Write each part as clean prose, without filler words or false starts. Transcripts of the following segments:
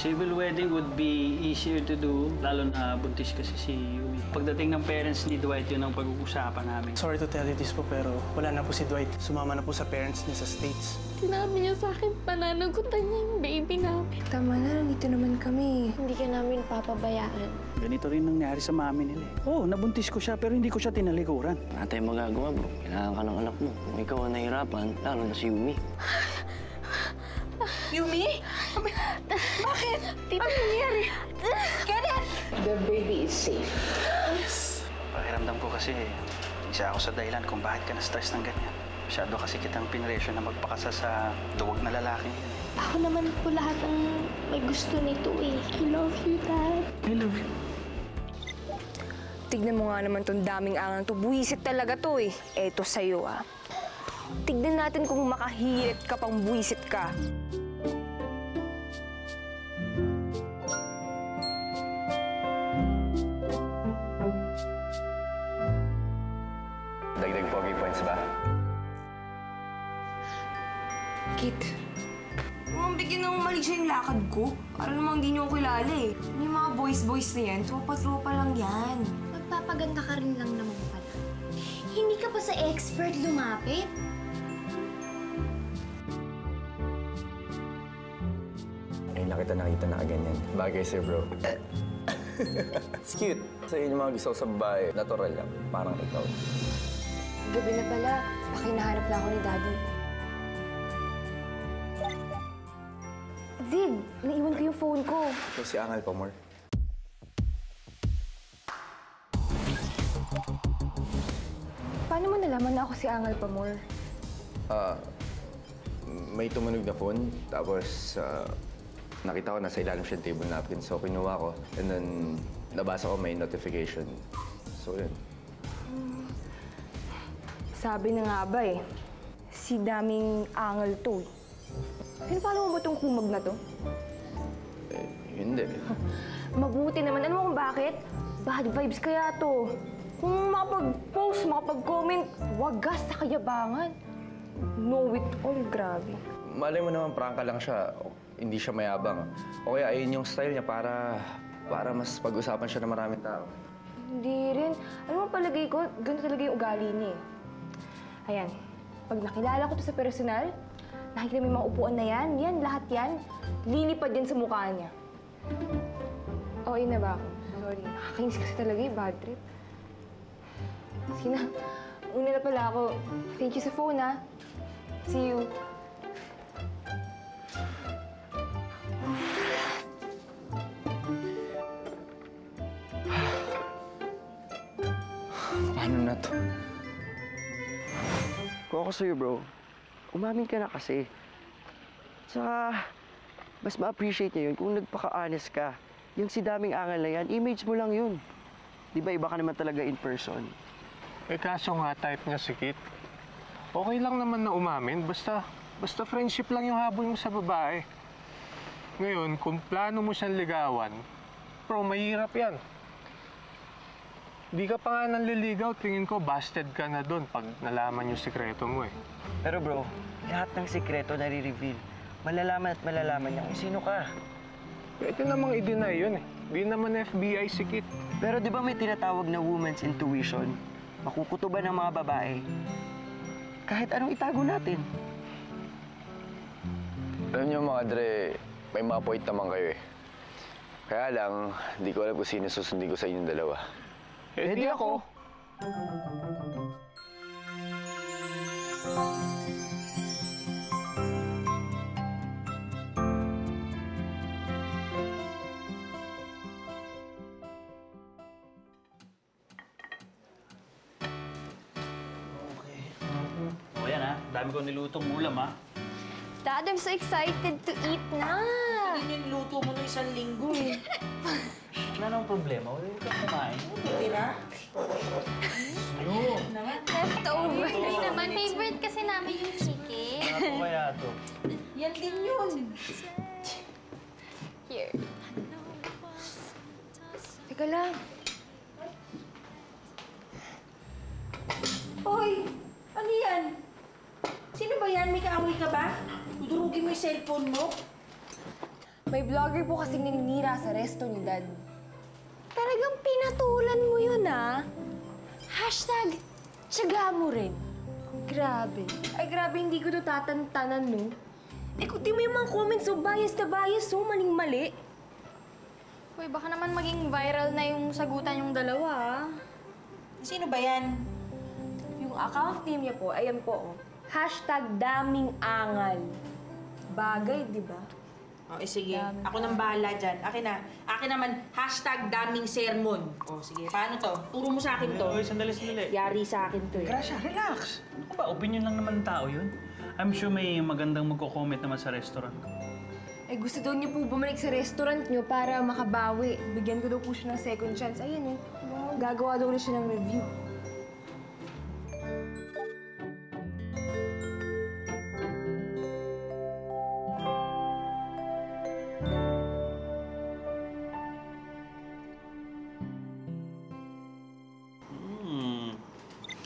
Civil wedding would be easier to do, lalo na buntis kasi si Yumi. Pagdating ng parents ni Dwight, yun ang pag-uusapan namin. Sorry to tell you this po, pero wala na po si Dwight. Sumama na po sa parents niya sa States. Sinabi niya sa akin, pananagutan niya yung baby namin. Tama na, nandito naman kami. Hindi ka namin papabayaan. Ganito rin nangyari sa mami nila. Oo, nabuntis ko siya pero hindi ko siya tinalikuran. Wala tayong magagawa, bro. Kailangan ka ng anak mo. Kung ikaw ang nahihirapan, lalo na si Yumi. Yumi? Bakit? Tita, ano nangyari? Kenneth! The baby is safe. Pakiramdam ko kasi, isa ako sa dahilan kung bakit ka na-stress ng ganyan. Masyado kasi kitang pinresyo na magpakasal sa duwag na lalaki. Ako naman po lahat ang may gusto nito eh. I love you, Dad. I love you. Tignan mo nga naman tong daming angang to. Buwisit talaga to eh. Eto sa'yo ah. Tignan natin kung makahirit ka pang buwisit ka. Dagdag pogi points ba? Kit, huwag bigyan ng mali siya yung lakad ko. Para namang hindi niyo ako kilala eh. Yung mga boys na yan, tropa-tropa lang yan. Magpapaganda ka rin lang naman pala. Hindi ka pa sa expert lumapit. Ay, nakita na kaganyan. Bagay sa'yo, bro. It's cute. So, yun yung mga gusto ko sa babae. Natural lang. Parang ikaw. Gabi na pala, pakinahanap na ako ni Daddy. Zig, naiwan ko yung phone ko. Ito si Angal Pamor. Paano mo nalaman na ako si Angal Pamor? May tumunog na phone. Tapos, nakita ko nasa ilalim siya ng table napkin. So, kinuha ko. And then, nabasa ko may notification. So, yun. Sabi na nga ba eh, si daming angal to eh. Pinapalo mo ba itong kumag na to? Eh, hindi. Mabuti naman. Alam mo kung bakit? Bad vibes kaya to. Kung makapag-post, makapag-comment, wagas sa kayabangan. Know it all, grabe. Malay mo naman, prangka lang siya. Hindi siya mayabang. O kaya, ayun yung style niya para mas pag-usapan siya ng maraming tao. Hindi rin. Alam mo, palagay ko, ganito talaga yung ugali niya eh. Ayan, pag nakilala ko to sa personal, nakikita mo yung mga upuan na yan, lahat yan, lilipad yan sa mukha niya. Okay na ba ako? Sorry, nakakainis kasi talaga yung bad trip. Sige na, una na pala ako. Thank you sa phone, ha? See you. Paano na to? Kung ako sa'yo, bro, umamin ka na kasi. Saka, mas ma-appreciate niya yun kung nagpaka-honest ka. Yung si daming angal na yan, image mo lang yun. Di ba iba ka naman talaga in person? Eh kaso nga type niya si Kit. Okay lang naman na umamin, basta friendship lang yung habol mo sa babae. Ngayon, kung plano mo siyang ligawan, bro, mahirap yan. Di ka pa nga nanliligaw, tingin ko busted ka na doon pag nalaman yung sikreto mo eh. Pero bro, lahat ng sikreto nare-reveal. Malalaman at malalaman niya kung sino ka. Pwede namang i-deny yun eh. Di naman FBI si Kit. Pero di ba may tinatawag na woman's intuition? Makukutuban ng mga babae. Kahit anong itago natin. Alam niyo mga Dre, may mga point naman kayo eh. Kaya lang, di ko alam kung sino susundin ko sa inyong dalawa. Eh di ako. O yan ha, dami ko nilutong ulam ha. Dad, I'm so excited to eat na. Yun yung luto mo ng isang linggo eh. Wala namang problema, wala ka kumain. Tira? Leftover. Hindi naman, favorite kasi namin yung chicken. Ano kaya to? Yan din yun. Here. Teka lang. Hoy! Ano yan? Sino ba yan? May kaaway ka ba? Tudurugin mo yung cellphone mo? May vlogger po kasing naninira sa resto ni Dad. Talagang pinatulan mo yun, ah. Hashtag, tiyaga mo rin. Grabe. Ay, grabe, hindi ko to tatantanan, no? Eh, kung di mo yung mga comments, so bias na bias, so maling-mali. Uy, baka naman maging viral na yung sagutan yung dalawa, ah. Sino ba yan? Yung account name niya po, ayan po, oh. Hashtag daming angal. Bagay, di ba? O, sige. Ako nang bahala dyan. Akin naman, hashtag daming sermon. O, sige. Paano to? Turo mo sa akin to. Uy, sandali. Yari sa akin to eh. Gracia, relax. Ano ba? Opinion lang naman ng tao yun. I'm sure may magandang magko-comment naman sa restaurant ko. Eh, gusto daw niyo po bumalik sa restaurant niyo para makabawi. Bigyan ko daw po siya ng second chance. Ayan, eh. Gagawa daw ulit siya ng review.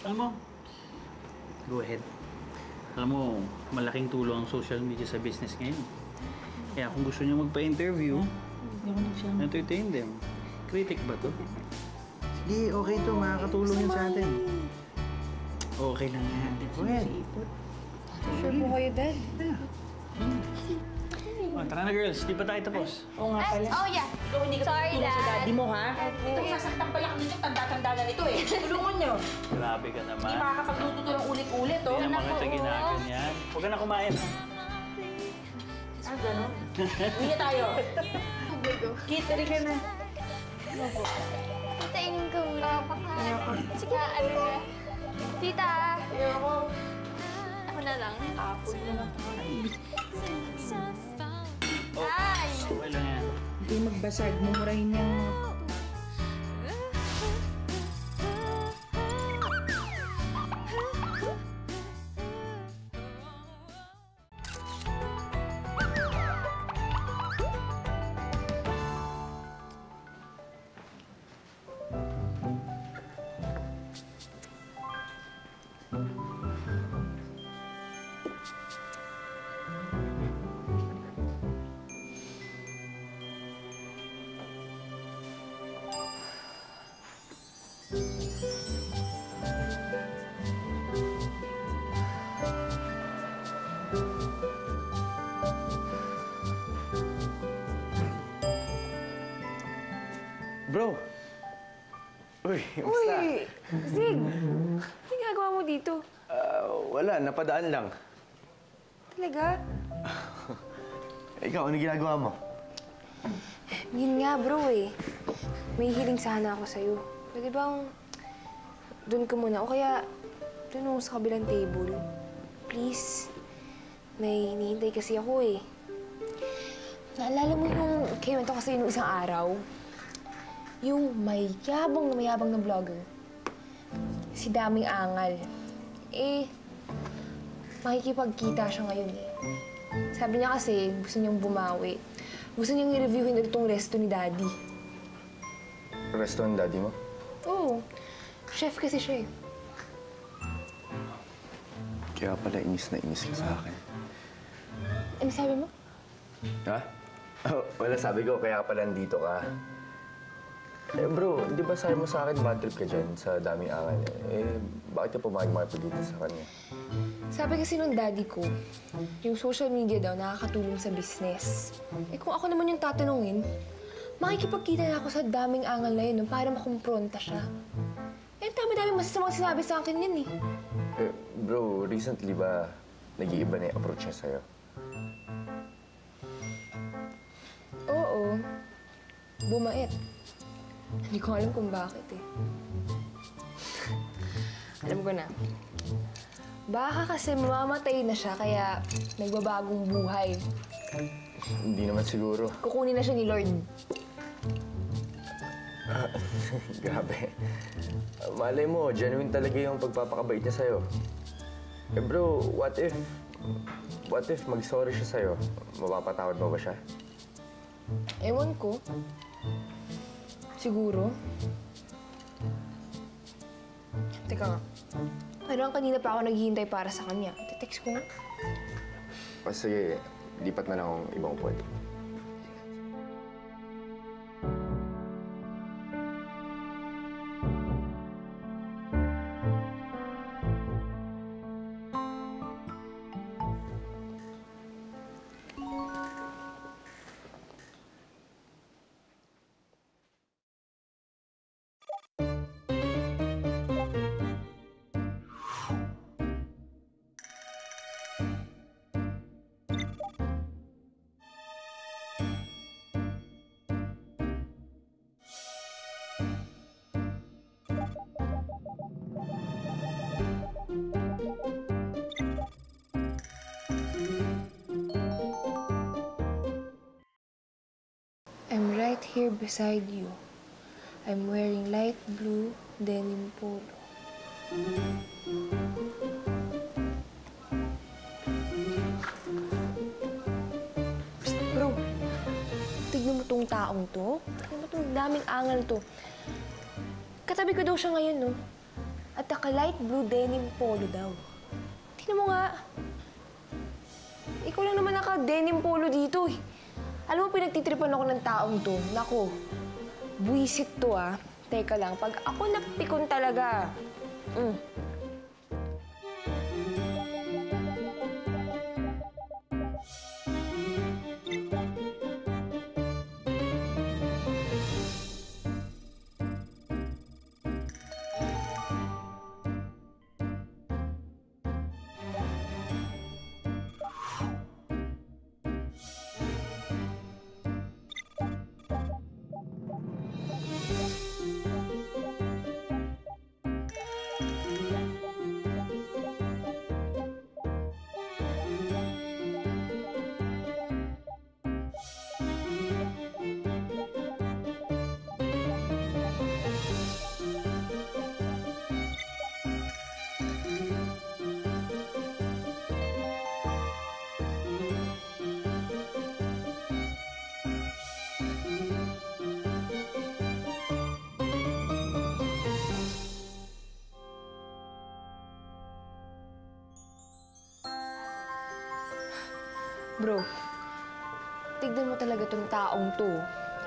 Alam mo, go ahead. Alam mo, malaking tulong ang social media sa business ngayon. Kaya kung gusto niyo magpa-interview, entertain them. Critic ba to? Sige, okay to. Makakatulong yan sa atin. Okay lang yan. Go ahead. Sure po kayo, Dad? Oh, tara na girls, di pa tayo tapos? Oo nga pala. Oh, yeah. Ikaw hindi ka Sorry, tutulong sa Dad. daddy mo, ha? Ito, sasaktan pala kami nito. Tanda-tanda na nito eh. Tulungan nyo. Grabe ka naman. Hindi makakapagluto to ng ulit-ulit, oh. Hindi naman kita ginaganyan. Huwag ka na kumain. Ah, gano'n? Uwi na tayo. Kit, tali ka na. Tita, ingin ka muna. Sige, ano na. Tita. Ayoko. Ako na lang. Apple na lang. Ay! Okay lang yan. Hindi magbasag. Mumurahin niya. Bro! Uy, kamusta? Zig! Ano ginagawa mo dito? Wala, napadaan lang. Talaga? Ikaw, ano ginagawa mo? Yun nga, bro, eh. May hiling sana ako sa'yo. Pwede bang doon ka muna? O kaya doon ako sa kabilang table. Please. May hinihintay kasi ako, eh. Naalala mo yung kikwento kasi nung isang araw? Yung mayabang na vlogger. Si Daming Angal. Eh, makikipagkita siya ngayon, eh. Sabi niya kasi gusto niyang bumawi. Gusto niyang i-reviewin ulit itong resto ni Daddy. Resto ng daddy mo? Oo. Chef kasi siya, eh. Kaya pala inis na inis ka sa akin. Ano sabi mo? Ha? Oh, wala, sabi ko, kaya pala nandito ka. Eh bro, di ba sabi mo sa akin bad trip ka dyan sa daming angal? Eh, bakit ka pumayag makipagkita sa kanya? Sabi kasi nung daddy ko, yung social media daw nakakatulong sa business. Eh kung ako naman yung tatanungin, makikipagkita na ako sa daming angal na yun para makumpronta siya. Eh, dami-dami masasamang sinabi sa akin yun, eh. Eh, bro, recently ba nag-iiba na yung approach niya sa'yo? Oo. Bumait. Hindi ko alam kung bakit, eh. Alam ko na. Baka kasi mamamatay na siya kaya nagbabagong buhay. Hindi naman siguro. Kukunin na siya ni Lord. Grabe. Malay mo, genuine talaga yung pagpapakabait niya sa'yo. Eh bro, what if mag-sorry siya sa'yo? Mapapatawad mo ba siya? Ewan ko. Siguro. Teka nga. Parang kanina pa ako naghihintay para sa kanya. Text ko nga. O sige, lipat na lang akong ibang upuan. here beside you. I'm wearing light blue denim polo. Psst, bro. Tignan mo tong taong to. Tignan mo tong daming angal to. Katabi ko daw siya ngayon, no? At naka-light blue denim polo daw. Tignan mo nga. Ikaw lang naman naka-denim polo dito, eh. Alam mo, pinagtitripan ako ng taong to. Nako, buwisit to, ah. Teka lang, pag ako napikon talaga. Bro, tignan mo talaga tong taong to.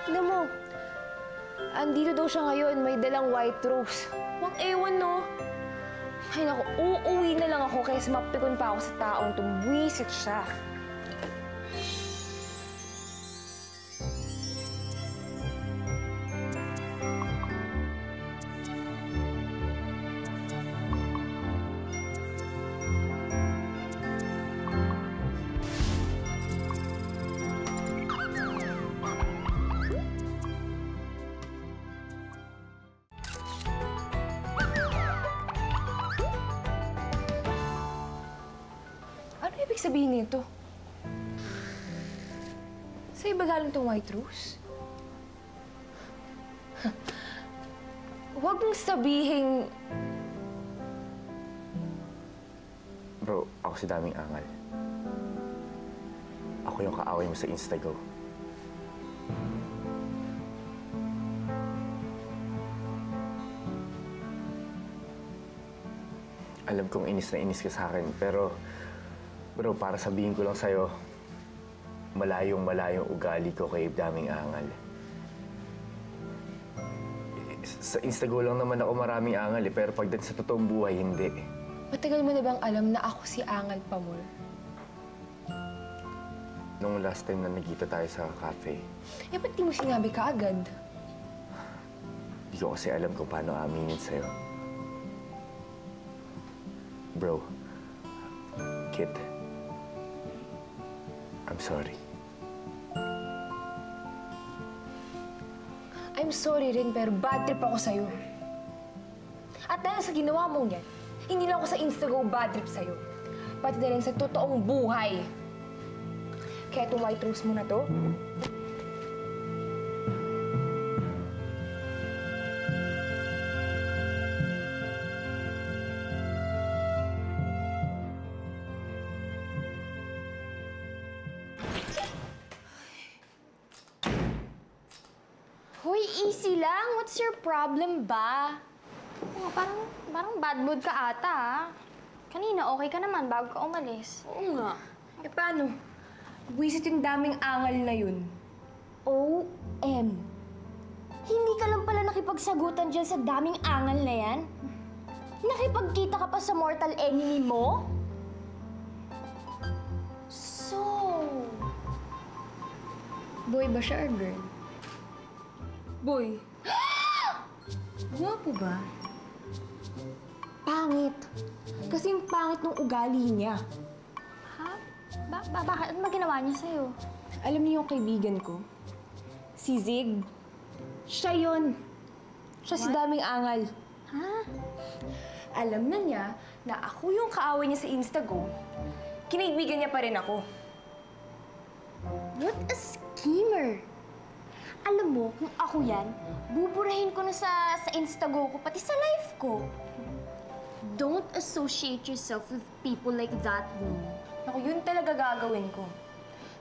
Tignan mo. Andito daw siya ngayon, may dalang white rose. Wang ewan, no? Ay, naku, uuwi na lang ako kaysa mapikon pa ako sa taong to. Buwisit siya. Ano ibig sabihin nito? Sa'yo ba galing tong white rose? Huwag mong sabihin... Bro, ako si Daming Angal. Ako yung kaaway mo sa Instago. Alam kong inis na inis ka sa akin, pero... Bro, para sabihin ko lang sa'yo, malayong ugali ko kay Daming Angal. Sa Instago lang naman ako maraming angal eh, pero pagdating sa totoong buhay, hindi. Matagal mo na bang alam na ako si Angal Pamor? Nung last time na nagkita tayo sa cafe. Eh, ba't di mo sinabi ka agad? Hindi ko kasi alam kung paano aminin sa'yo. Bro, kid, I'm sorry. I'm sorry rin, pero bad trip ako sa'yo. At dahil sa ginawa mong yan, hindi lang ako sa Instago bad trip sa'yo. Pati na rin sa totoong buhay. Kaya itong white rose mo na to, Hoy, easy lang. What's your problem ba? Oh, parang bad mood ka ata, ah. Kanina, okay ka naman bago ka umalis. Oo nga. eh paano? Buwisit yung daming angal na yun. OM. Hindi ka lang pala nakipagsagutan dyan sa daming angal na yan? Nakipagkita ka pa sa mortal enemy mo? So... Boy ba siya or girl? Boy. Guwapo ba? Pangit. Kasi yung pangit ng ugali niya. Ha? Bakit? Ano ba ginawa niya sa'yo? Alam niyo yung kaibigan ko? Si Zig. Siya yun. Siya si Daming Angal. Ha? Alam na niya na ako yung kaaway niya sa Instago. Kinaibigan niya pa rin ako. What a schemer. Alam mo, kung ako yan, buburahin ko na sa Instago ko, pati sa life ko. Don't associate yourself with people like that, no. Ako, yun talaga gagawin ko.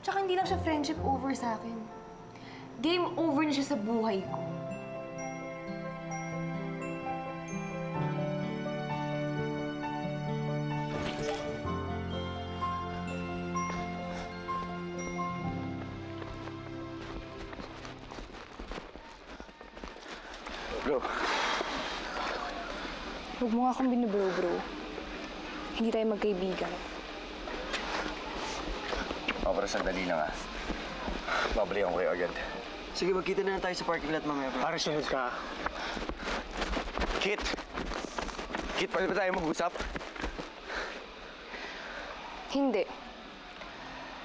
Tsaka hindi lang siya friendship over sa akin. Game over na siya sa buhay ko. Bro, Huwag mo nga akong binubro-bro. Hindi tayo magkaibigan. pero sandali lang ah. Babalikan ko kayo agad. Sige, magkita na lang tayo sa parking lot mamaya. Para sunod ka. Kit! Kit, pwede ba tayo mag-usap? Hindi.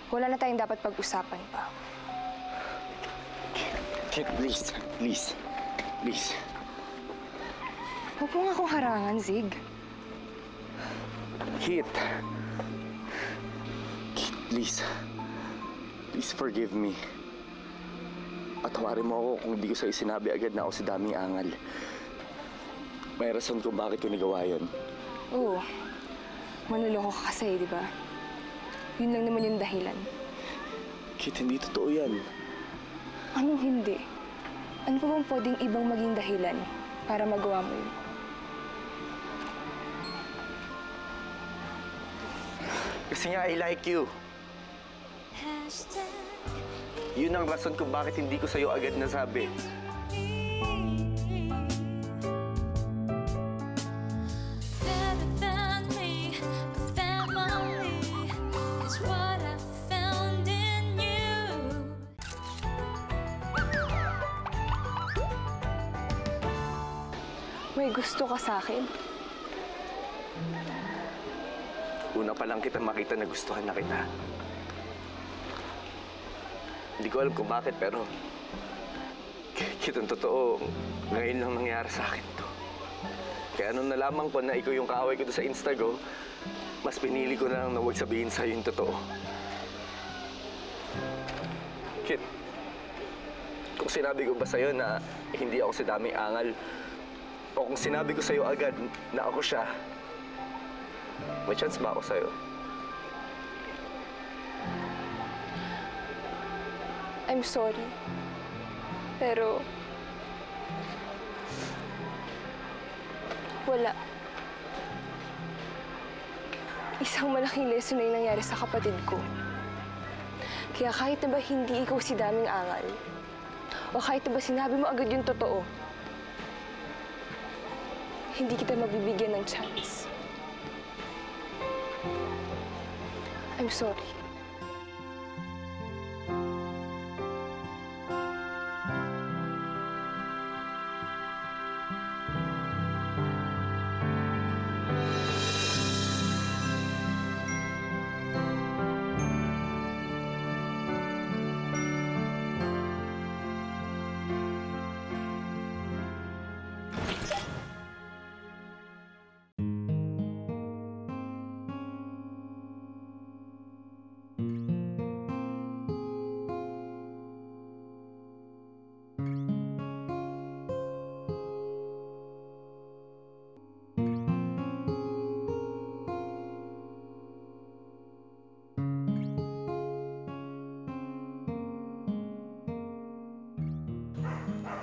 Wala na tayong dapat pag-usapan pa. Kit, please. Please. Please. Huwag mo nga akong harangan, Zig. Kit. Kit, please. Please forgive me. Patawarin mo ako kung hindi ko sa'yo sinabi agad na ako si Daming Angal. May rason kung bakit ko nagawa yun. Oo. Manuloko ka kasi, di ba? Yun lang naman yung dahilan. Kit, hindi totoo yan. Anong hindi? Ano pa bang pwedeng ibang maging dahilan para magawa mo yun? Kasi nga, I like you. Yun ang rason kung bakit hindi ko sa'yo agad nasabi. May gusto ka sa akin? Una pa lang kita makita na gustuhan na kita. Hindi ko alam kung bakit, pero kitang totoo, ngayon lang nangyari sa akin to. Kaya nung nalaman ko na ikaw yung kaaway ko doon sa Instago, mas pinili ko na lang na huwag sabihin sa'yo yung totoo. Kit, kung sinabi ko ba sa'yo na hindi ako si Daming Angal, o kung sinabi ko sa'yo agad na ako siya, may chance ba ako sa'yo? I'm sorry. Pero... wala. Isang malaking lesson na yung nangyari sa kapatid ko. Kaya kahit na ba hindi ikaw si Daming Angal, o kahit na ba sinabi mo agad yung totoo, hindi kita mabibigyan ng chance. I'm sorry.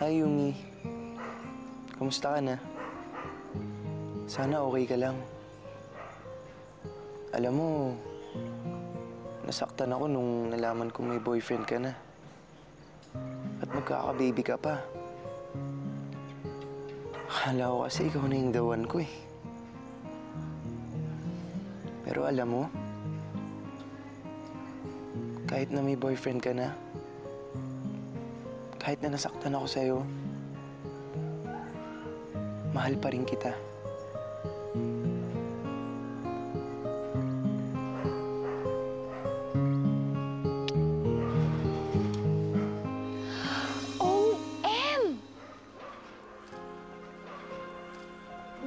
Hi, Yumi. Kamusta ka na? Sana okay ka lang. Alam mo, nasaktan ako nung nalaman kong may boyfriend ka na. At magkaka-baby ka pa. Akala ko kasi ikaw na yung the one ko eh. Pero alam mo, kahit na may boyfriend ka na, kahit na nasaktan ako sa'yo, mahal pa rin kita. OM!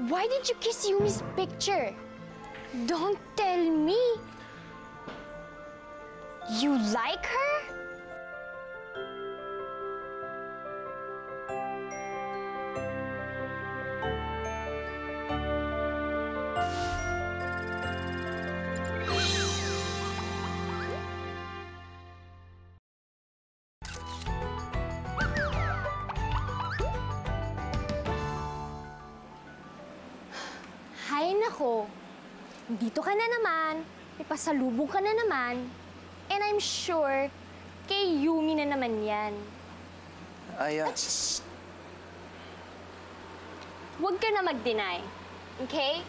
Why did you kiss Yumi's picture? Don't tell me! You like her? nako, dito ka na naman, may pasalubong ka na naman, and I'm sure, kay Yumi na naman yan. Aya, Shh! Huwag ka na mag-deny, okay?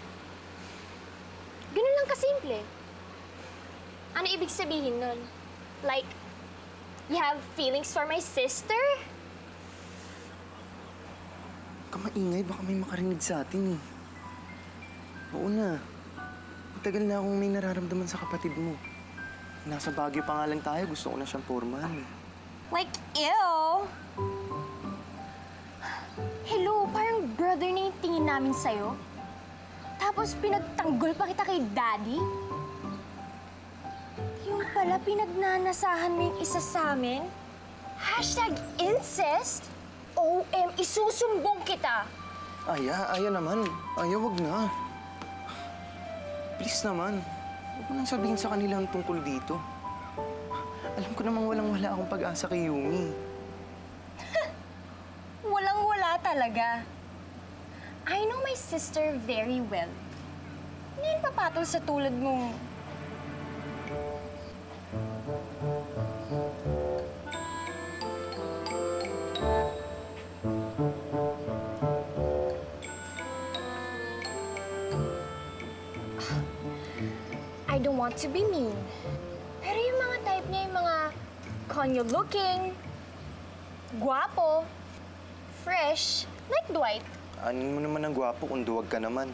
Ganun lang kasimple. Ano ibig sabihin nun? Like, you have feelings for my sister? kamaingay, baka may makarinig sa atin eh. Oo na. Matagal na akong may nararamdaman sa kapatid mo. Nasa Baguio pa nga lang tayo, gusto ko na siyang pormahan eh. Like, ew! Hello, parang brother na yung tingin namin sa'yo. Tapos pinagtanggol pa kita kay Daddy? Yung pala pinagnanasahan mo yung isa sa amin? #incest? OM, isusumbong kita! Aya naman. Aya, wag na. Please naman. Huwag mo nang sabihin sa kanila ang tungkol dito. Alam ko namang walang-wala akong pag-asa kay Yumi. Walang-wala talaga. I know my sister very well. Ngayon papatol sa tulad mong... I don't want to be mean. Pero yung mga type niya, yung mga conyo-looking, guwapo, fresh, like Dwight. Anin mo naman ang gwapo kung duwag ka naman.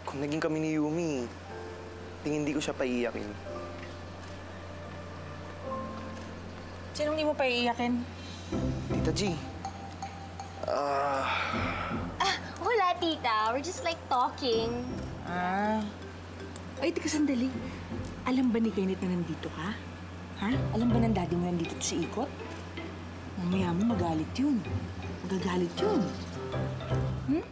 Kung naging kami ni Yumi, tingin di ko siya paiiyakin. Sinong di mo pa iiyakin? Tita G. Wala, tita. We're just like talking. Ay, teka sandali. Alam ba ni Kenneth na nandito ka? Ha? Alam ba ng daddy mo nandito sa ikot? Mamaya mo magalit yun. Magagalit yun. Hmm?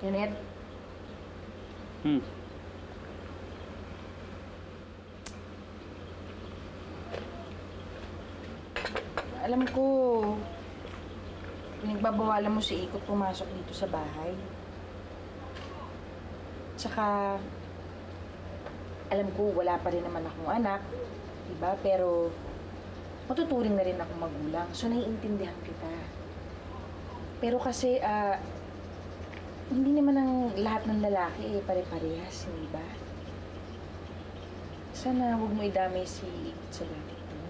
Kenneth? Alam ko, pinagbabawalan mo si Ikot pumasok dito sa bahay. Tsaka, alam ko, wala pa rin naman akong anak, diba? Pero, matuturing na rin akong magulang, so naiintindihan kita. Pero kasi, hindi naman ang lahat ng lalaki pare-parehas, hindi ba? Sana huwag mo idamay si Ikot sa dati mo.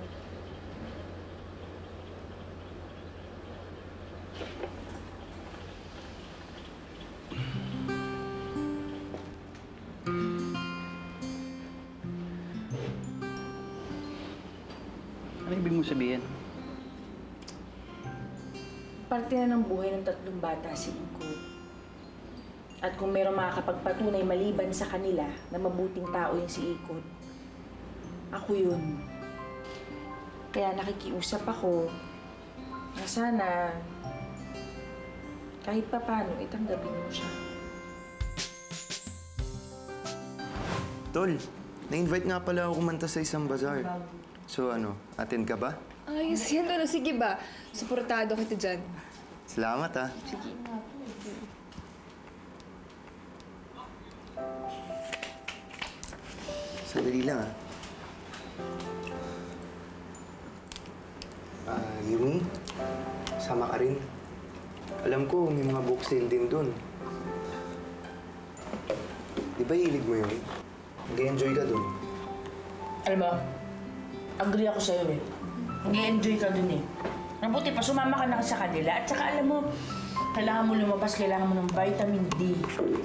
Ano ibig mo sabihin? Parte na ng buhay ng tatlong bata si Ikot. At kung mayroong makakapagpatunay maliban sa kanila na mabuting tao yung si Ikot, ako yun. Kaya nakikiusap ako na sana kahit papano itanggapin mo siya. Tol, na-invite nga pala ako kumanta sa isang bazaar. So ano, attend ka ba? Ayos yan, ano? Sige ba? Suportado kita dyan. Salamat ah. Sige. Sandali lang Yumi, sama ka rin. Alam ko, may mga book sale din dun. Di ba hilig mo yun? Nag-enjoy ka dun. Alam mo, agree ako sa'yo eh. Nag-enjoy ka dun eh. Mabuti pa, sumama ka na sa kanila. At saka alam mo, kailangan mo lumabas, kailangan mo ng vitamin D.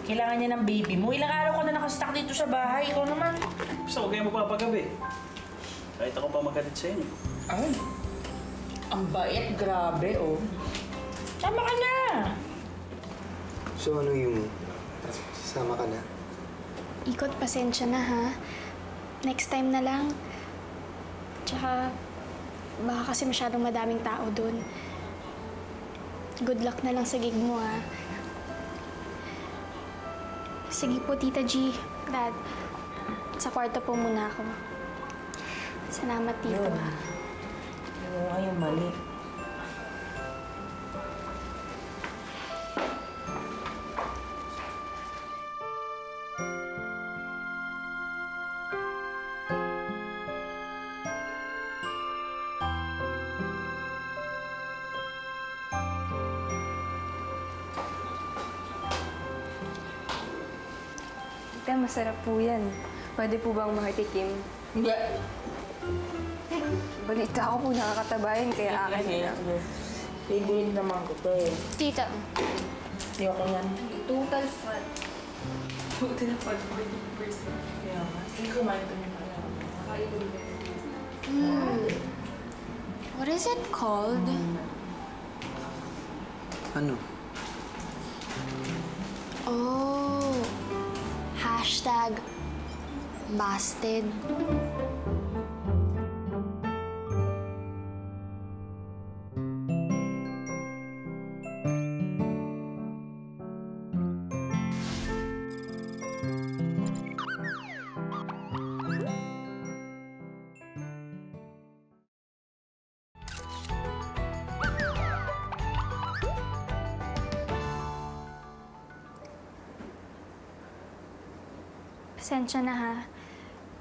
Kailangan niya ng baby mo. Ilang araw ka na nakastock dito sa bahay. Ikaw naman. Basta huwag kayo magpapagabi. Kahit ako pa magalit sa inyo. Ay, ang bait. Grabe, oh. Tama ka na. So ano, Yumi? Sama ka na. Ikot, pasensya na ha. Next time na lang. Tsaka, baka kasi masyadong madaming tao dun. Good luck na lang sa gig mo ha. Sige po, Tita G. Dad, sa kwarto po muna ako. Salamat, Tito. Yun. Yung nga yung mali. Tita, masarap po yan. Pwede po bang makitikim? Hindi. Balita ko po nakakatabayan, kaya akin na. Favorite naman ko to eh. Tita, Ayoko yan. Total fun. Kaya nga. Hindi kumain ko niya pala. what is it called? Ano? Oh, hashtag busted. Pasensya na ha.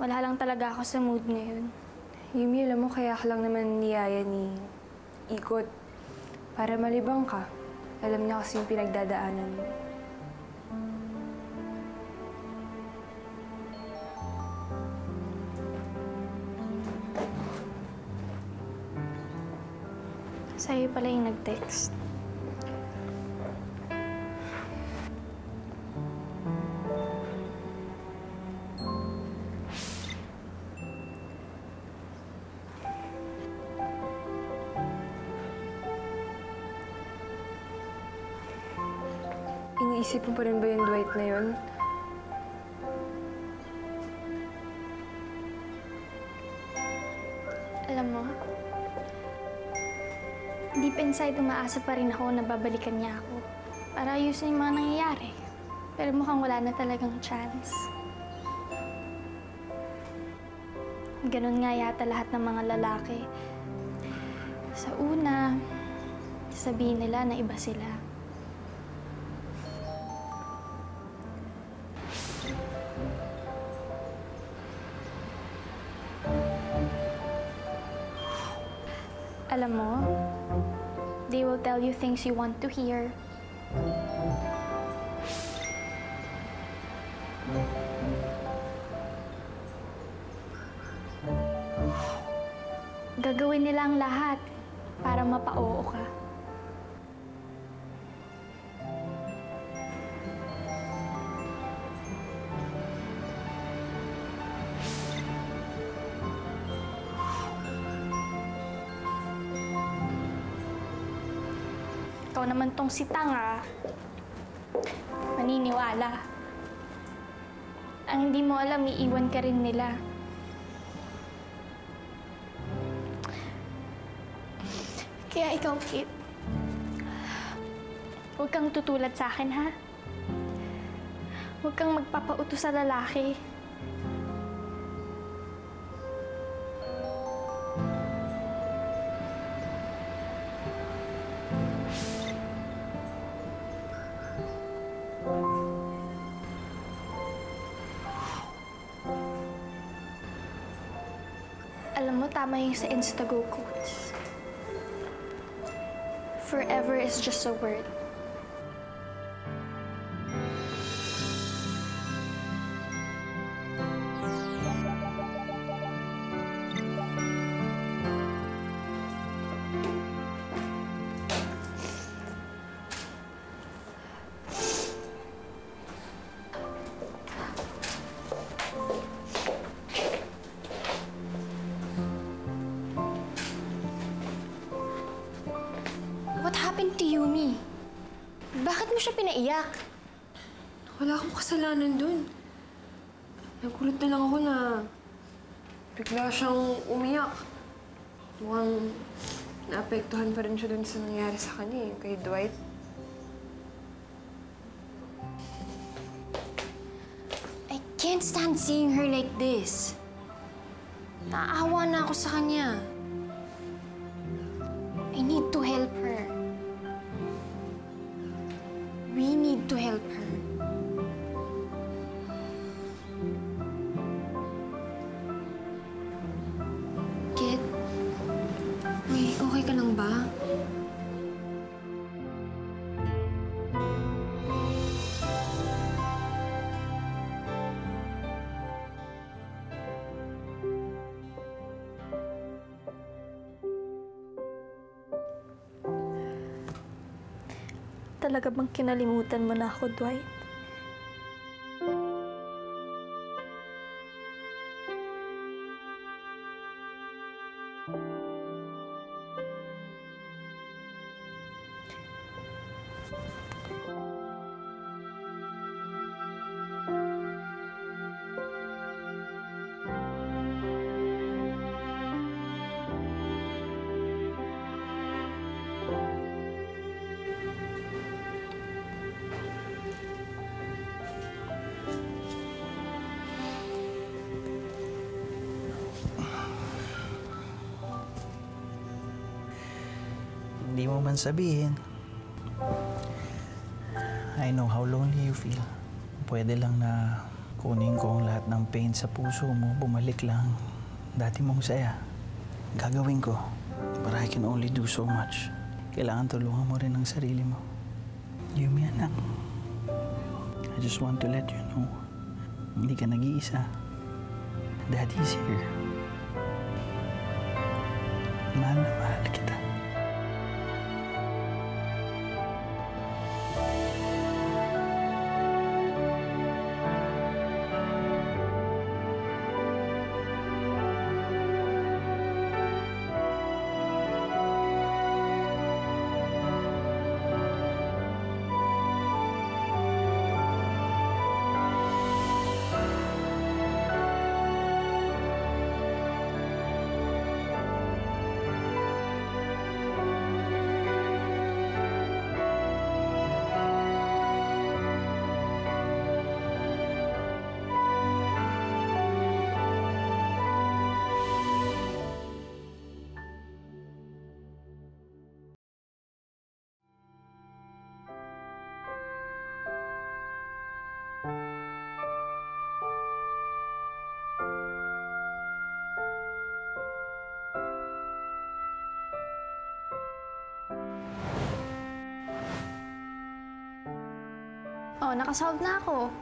Wala lang talaga ako sa mood ngayon. Yumi, alam mo, kaya ka lang naman niyaya ni Ikot. Para malibang ka. Alam niya kasi yung pinagdadaanan mo. Sa'yo pala yung nag-text. Iniisip mo pa rin ba yung Dwight na yun? Alam mo, deep inside, umaasa pa rin ako na babalikan niya ako para ayusin yung mga nangyayari. Pero mukhang wala na talagang chance. Ganun nga yata lahat ng mga lalaki. Sa una, sabihin nila na iba sila. Alam mo, they will tell you things you want to hear. Gagawin nila ang lahat para mapa-oo ka. Ikaw naman tong si Tanga, maniniwala. Ang hindi mo alam, iiwan ka rin nila. Kaya ikaw, Kit, huwag kang tutulad sa akin, ha? Huwag kang magpapautos sa lalaki. Alam mo, tama yung sa Instago quotes. Forever is just a word. What happened to Yumi? Bakit mo siya pinaiyak? Wala akong kasalanan dun. Nagulat na lang ako na bigla siyang umiyak. Mukhang naapektuhan pa rin siya dun sa nangyari sa kanya kay Dwight. I can't stand seeing her like this. Naawa na ako sa kanya. I need to help her. We need to help her. Kit, okay ka lang ba? Talaga bang kinalimutan mo na ako, Dwight? Hindi mo man sabihin. I know how lonely you feel. Pwede lang na kunin ko ang lahat ng pain sa puso mo, bumalik lang. Dati mong saya. Gagawin ko. But I can only do so much. Kailangan tulungan mo rin ang sarili mo. Yumi, anak. I just want to let you know. Hindi ka nag-iisa. Daddy's here. Mahal na mahal kita. Oh, nakasolve na ako.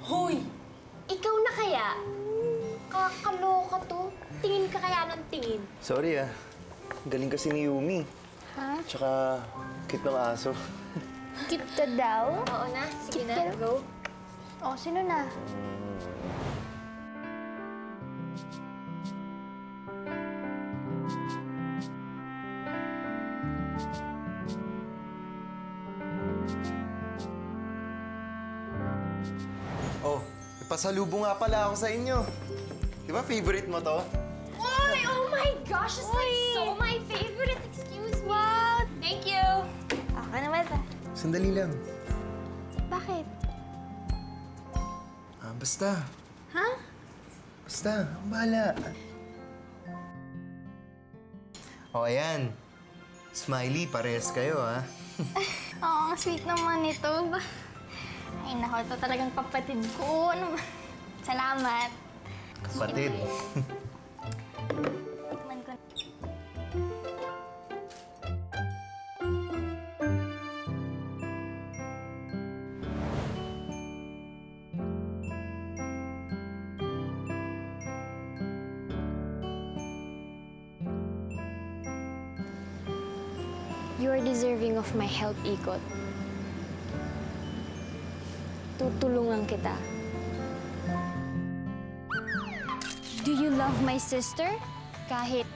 Hoy! Ikaw na kaya? Kakaloka to. Tingin ka kaya ng tingin. Sorry galing kasi ni Yumi. Ha? Tsaka, cute ng aso. Cute ka daw? Oo na. Sige Cute na. ka? Go. Oh, sino na? Oh, ipasalubong nga pala ako sa inyo. Di ba favorite mo to? Uy! Oh my gosh! It's like so my favorite. Excuse me. Wow! Thank you. Ako naman ta. Sandali lang. Bakit? Basta. Ha? Basta, ang bahala. O, ayan. Smiley, parehas kayo, ha? Oo, ang sweet naman ito. Ay, naku, ito talagang kapatid ko. Ano ba? Salamat. Kapatid. Tikman ko. You are deserving of my help, Ikot. Tutulungan kita. Do you love my sister? Kahit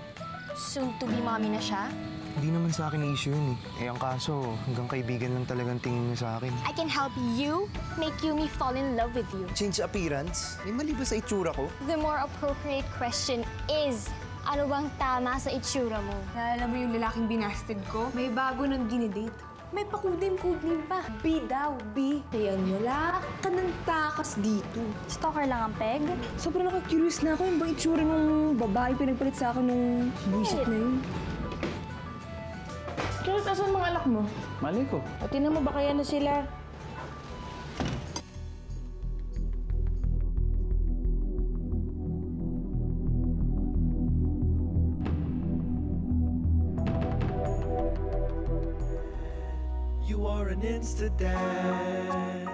soon-to-be mommy na siya? Hindi naman sa akin issue yun eh. Ang kaso, hanggang kaibigan lang talagang tingin niya sa akin. I can help you make Yumi fall in love with you. Change appearance? May mali ba sa itsura ko? The more appropriate question is, ano bang tama sa itsura mo? Naalala mo yung lalaking binasted ko? May bago nang ginidate. May pakudin-kudin pa. B daw, B. Kaya wala ka ng takas dito. Stalker lang ang peg? Sobrang naka-curious na ako yung bang itsura ng babae pinagpalit sa akin nung buwisit na yun. Charles, asan mga anak mo? Mali ko. O, tinan mo ba kaya na sila? You are an instant dad.